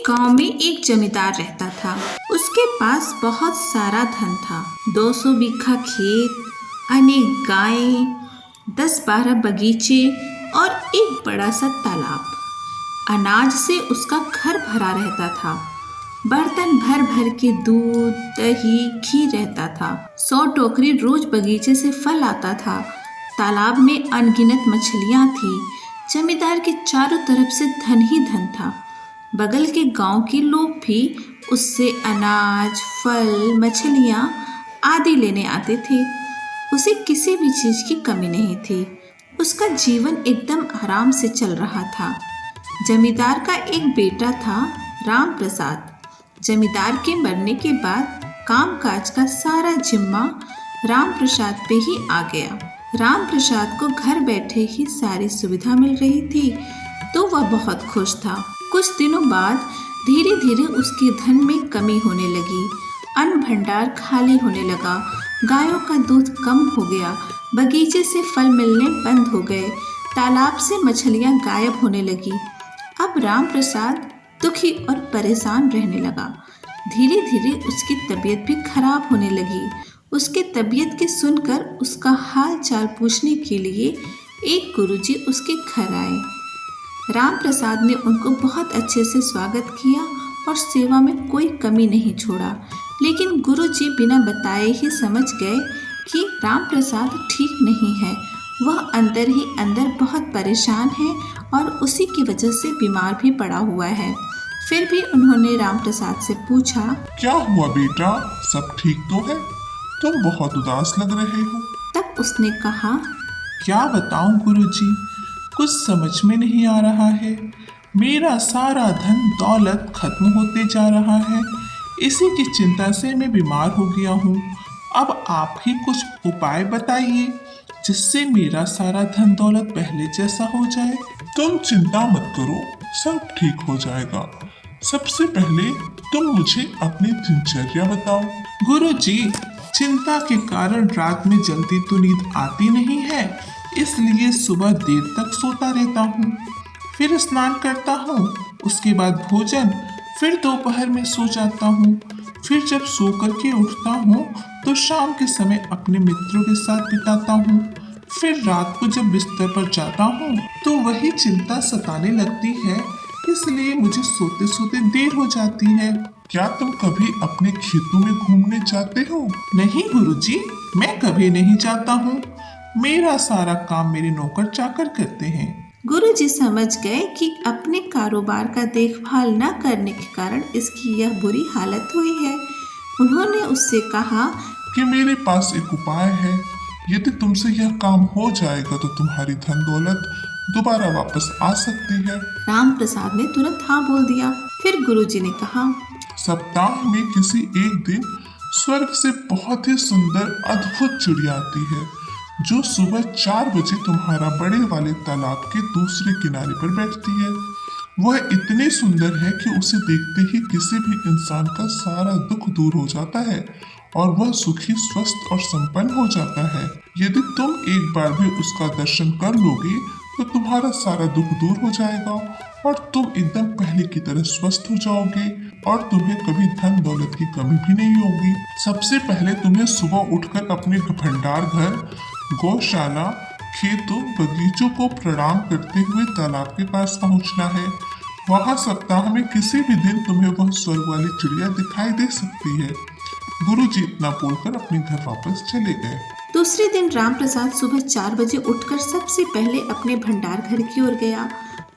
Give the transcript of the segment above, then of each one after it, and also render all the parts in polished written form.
गांव में एक जमींदार रहता था। उसके पास बहुत सारा धन था। 200 बीघा खेत, अनेक गायें, 10-12 बगीचे और एक बड़ा सा तालाब। अनाज से उसका घर भरा रहता था। बर्तन भर भर के दूध, दही, घी रहता था। 100 टोकरी रोज बगीचे से फल आता था। तालाब में अनगिनत मछलियां थी। जमींदार के चारों तरफ से धन ही धन था। बगल के गांव के लोग भी उससे अनाज, फल, मछलियां आदि लेने आते थे। उसे किसी भी चीज की कमी नहीं थी। उसका जीवन एकदम आराम से चल रहा था। जमींदार का एक बेटा था, राम प्रसाद। जमींदार के मरने के बाद कामकाज का सारा जिम्मा राम प्रसाद पे ही आ गया। राम प्रसाद को घर बैठे ही सारी सुविधा मिल रही थी, तो वह बहुत खुश था। कुछ दिनों बाद धीरे धीरे उसके धन में कमी होने लगी। अन्न भंडार खाली होने लगा। गायों का दूध कम हो गया। बगीचे से फल मिलने बंद हो गए। तालाब से मछलियां गायब होने लगी। अब राम प्रसाद दुखी और परेशान रहने लगा। धीरे धीरे उसकी तबीयत भी खराब होने लगी। उसके तबीयत के सुनकर उसका हाल चाल पूछने के लिए एक गुरुजी उसके घर आए। राम प्रसाद ने उनको बहुत अच्छे से स्वागत किया और सेवा में कोई कमी नहीं छोड़ा। लेकिन गुरुजी बिना बताए ही समझ गए कि राम प्रसाद ठीक नहीं है। वह अंदर ही अंदर बहुत परेशान है और उसी की वजह से बीमार भी पड़ा हुआ है। फिर भी उन्होंने राम प्रसाद से पूछा, क्या हुआ बेटा, सब ठीक तो है? तुम बहुत उदास लग रहे हो। तब उसने कहा, क्या बताऊं गुरुजी, कुछ समझ में नहीं आ रहा है। मेरा सारा धन दौलत खत्म होते जा रहा है। इसी की चिंता से मैं बीमार हो गया हूँ। अब आप ही कुछ उपाय बताइए जिससे मेरा सारा धन दौलत पहले जैसा हो जाए। तुम चिंता मत करो, सब ठीक हो जाएगा। सबसे पहले तुम मुझे अपनी दिनचर्या बताओ। गुरुजी, चिंता के कारण रात में जल्दी तो नींद आती नहीं है, इसलिए सुबह देर तक सोता रहता हूँ। फिर स्नान करता हूँ, उसके बाद भोजन, फिर दोपहर में सो जाता हूँ। फिर जब सो करके उठता हूँ तो शाम के समय अपने मित्रों के साथ बिताता हूँ। फिर रात को जब बिस्तर पर जाता हूँ तो वही चिंता सताने लगती है, इसलिए मुझे सोते सोते देर हो जाती है। क्या तुम कभी अपने खेतों में घूमने जाते हो? नहीं गुरुजी, मैं कभी नहीं जाता हूँ। मेरा सारा काम मेरे नौकर चाकर करते हैं। गुरुजी समझ गए कि अपने कारोबार का देखभाल न करने के कारण इसकी यह बुरी हालत हुई है। उन्होंने उससे कहा कि मेरे पास एक उपाय है। यदि तुमसे यह काम हो जाएगा तो तुम्हारी धन दौलत दोबारा वापस आ सकती है। राम प्रसाद ने तुरंत हाँ बोल दिया। फिर गुरुजी ने कहा, सप्ताह में किसी एक दिन स्वर्ग से बहुत ही सुंदर अद्भुत चिड़िया आती है, जो सुबह 4 बजे तुम्हारा बड़े वाले तालाब के दूसरे किनारे पर बैठती है। वह इतनी सुंदर है कि उसे देखते ही किसी भी इंसान का सारा दुख दूर हो जाता है और वह सुखी, स्वस्थ और संपन्न हो जाता है। यदि तुम एक बार भी उसका दर्शन कर लोगे तो तुम्हारा सारा दुख दूर हो जाएगा और तुम एकदम पहले की तरह स्वस्थ हो जाओगे और तुम्हें कभी धन दौलत की कमी भी नहीं होगी। सबसे पहले तुम्हें सुबह उठकर अपने भंडार घर, गौशाला, खेतों, बगीचों को प्रणाम करते हुए तालाब के पास पहुंचना है। वहां सप्ताह में किसी भी दिन तुम्हें वह स्वर्ग वाली चिड़िया दिखाई दे सकती है। गुरुजी इतना बोलकर अपने घर वापस चले गए। दूसरे दिन राम प्रसाद सुबह 4 बजे उठकर सबसे पहले अपने भंडार घर की ओर गया।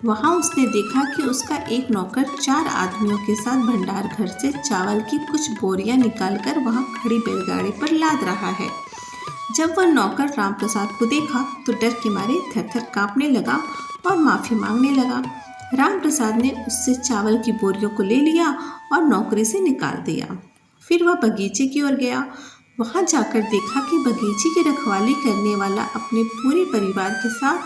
वहां उसने देखा कि उसका एक नौकर 4 आदमियों के साथ भंडार घर से चावल की कुछ बोरियां निकालकर वहां खड़ी बैलगाड़ी पर लाद रहा है। जब वह नौकर राम प्रसाद को देखा तो डर के मारे थर-थर कांपने लगा और माफी मांगने लगा। राम प्रसाद ने उससे चावल की बोरियों को ले लिया और नौकरी से निकाल दिया। फिर वह बगीचे की ओर गया। वहां जाकर देखा कि बगीचे की रखवाली करने वाला अपने पूरे परिवार के साथ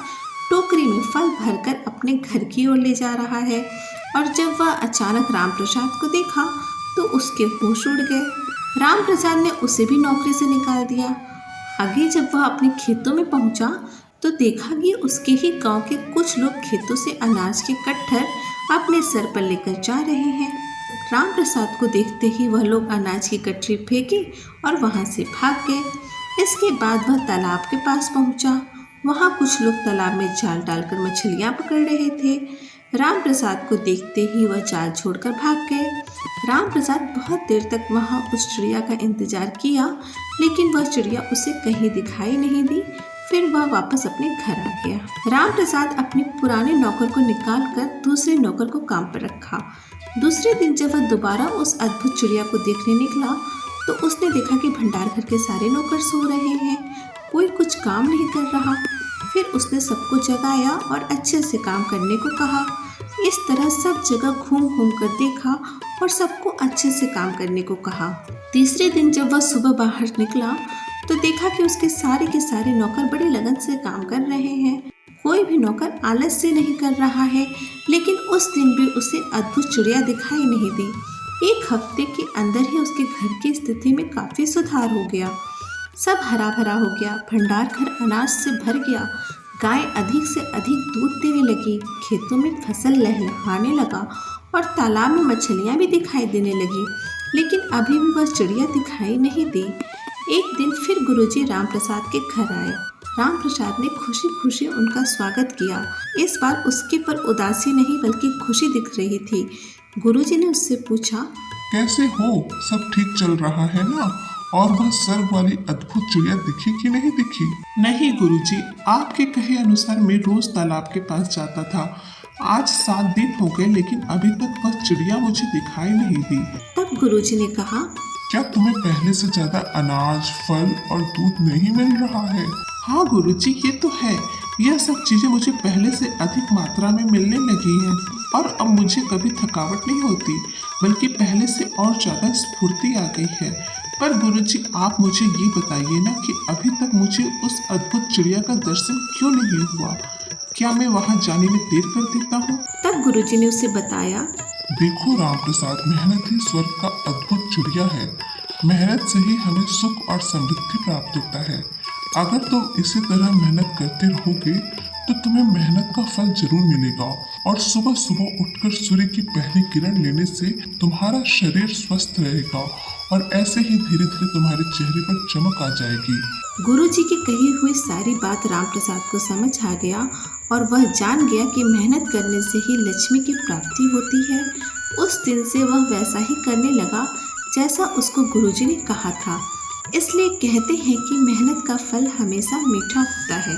टोकरी में फल भरकर अपने घर की ओर ले जा रहा है। और जब वह अचानक राम प्रसाद को देखा तो उसके होश उड़ गए। राम प्रसाद ने उसे भी नौकरी से निकाल दिया। आगे जब वह अपने खेतों में पहुंचा तो देखा कि उसके ही गांव के कुछ लोग खेतों से अनाज के कट्ठर अपने सर पर लेकर जा रहे हैं। राम प्रसाद को देखते ही वह लोग अनाज की कटरी फेंकी और वहां से भाग गए। इसके बाद वह तालाब के पास पहुंचा। वहां कुछ लोग तालाब में जाल डालकर मछलियां पकड़ रहे थे। राम प्रसाद को देखते ही वह जाल छोड़कर भाग गए। राम प्रसाद बहुत देर तक वहां उस चिड़िया का इंतजार किया, लेकिन वह चिड़िया उसे कहीं दिखाई नहीं दी। फिर वह वापस अपने घर आ गया। राम प्रसाद अपने पुराने नौकर को निकाल कर दूसरे नौकर को काम पर रखा। दूसरे दिन जब वह दोबारा उस अद्भुत चिड़िया को देखने निकला तो उसने देखा कि भंडार घर के सारे नौकर सो रहे हैं, कोई कुछ काम नहीं कर रहा। फिर उसने सबको जगाया और अच्छे से काम करने को कहा। इस तरह सब जगह घूम घूम कर देखा और सबको अच्छे से काम करने को कहा। तीसरे दिन जब वह सुबह बाहर निकला तो देखा कि उसके सारे के सारे नौकर बड़ी लगन से काम कर रहे हैं। कोई भी नौकर आलस से नहीं कर रहा है, लेकिन उस दिन भी उसे अद्भुत चिड़िया दिखाई नहीं दी। एक हफ्ते के अंदर ही उसके घर की स्थिति में काफी सुधार हो गया। सब हरा भरा हो गया, भंडार घर अनाज से भर गया, गाय अधिक से अधिक दूध देने लगी, खेतों में फसल लहलहाने लगा और तालाब में मछलियां भी दिखाई देने लगी। लेकिन अभी भी वह चिड़िया दिखाई नहीं दी। एक दिन फिर गुरुजी राम प्रसाद के घर आए। राम प्रसाद ने खुशी खुशी उनका स्वागत किया। इस बार उसके पर उदासी नहीं बल्कि खुशी दिख रही थी। गुरुजी ने उससे पूछा, कैसे हो? सब ठीक चल रहा है ना? और वह सर्व वाली अद्भुत चिड़िया दिखी कि नहीं दिखी? नहीं गुरुजी, आपके कहे अनुसार मैं रोज तालाब के पास जाता था। आज 7 दिन हो गए, लेकिन अभी तक वह चिड़िया मुझे दिखाई नहीं दी। तब गुरुजी ने कहा, क्या तुम्हें पहले से ज्यादा अनाज, फल और दूध नहीं मिल रहा है? हाँ गुरुजी, ये तो है। यह सब चीजें मुझे पहले से अधिक मात्रा में मिलने लगी हैं और अब मुझे कभी थकावट नहीं होती, बल्कि पहले से और ज्यादा स्फूर्ति आ गई है। पर गुरुजी, आप मुझे ये बताइए ना कि अभी तक मुझे उस अद्भुत चिड़िया का दर्शन क्यों नहीं हुआ? क्या मैं वहाँ जाने में देर कर देता हूँ? तब गुरुजी ने उसे बताया, देखो राम प्रसाद, मेहनत ही स्वर्ग का अद्भुत चिड़िया है। मेहनत से ही हमें सुख और समृद्धि प्राप्त होता है। अगर तुम इसी तरह मेहनत करते रहोगे तो तुम्हें मेहनत का फल जरूर मिलेगा और सुबह सुबह उठकर सूर्य की पहली किरण लेने से तुम्हारा शरीर स्वस्थ रहेगा और ऐसे ही धीरे धीरे तुम्हारे चेहरे पर चमक आ जाएगी। गुरुजी की कही हुई सारी बात राम प्रसाद को समझ आ गया और वह जान गया कि मेहनत करने से ही लक्ष्मी की प्राप्ति होती है। उस दिन से वह वैसा ही करने लगा जैसा उसको गुरुजी ने कहा था। इसलिए कहते हैं कि मेहनत का फल हमेशा मीठा होता है।